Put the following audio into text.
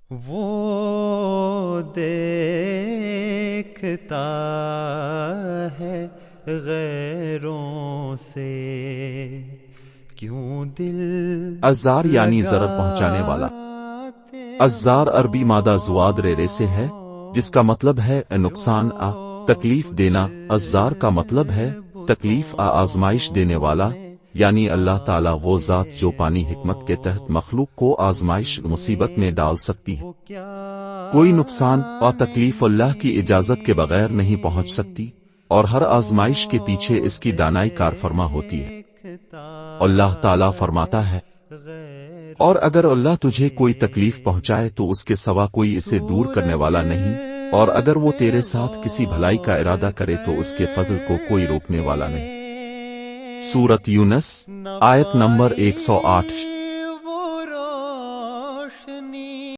वो देखता है गैरों से, क्यों दिल अज़्ज़ार यानी ज़रर पहुंचाने वाला। लगाते अज़्ज़ार हो। अरबी मादा ज़ुआद रे से है, जिसका मतलब है नुकसान जो तकलीफ कुछ देना। अज़्ज़ार का मतलब है तकलीफ आज़माइश देने बुतों वाला, ने यानी अल्लाह ताला वो पाए ज़ात जो पानी हिकमत के तहत हो, मखलूक को आज़माइश मुसीबत में उसमें डाल सकती है। वो क्या कोई नुकसान और तकलीफ अल्लाह की इजाज़त के बगैर नहीं पहुंच नहीं सकती, और हर वो आज़माइश के पीछे इसकी दानाई कारफरमा होती है। देखता अल्लाह ताला फरमाता है, है और अगर गैरों अल्लाह तुझे से। कोई तकलीफ पहुंचाए तो उसके सिवा कोई इसे दूर करने सूरज वाला नहीं, और अगर वो पे तेरे साथ किसी भलाई का गौर इरादा करे तो उसके फजल को कोई रोकने करके वाला नहीं। सूरत यूनस न आयत नंबर पाई 108।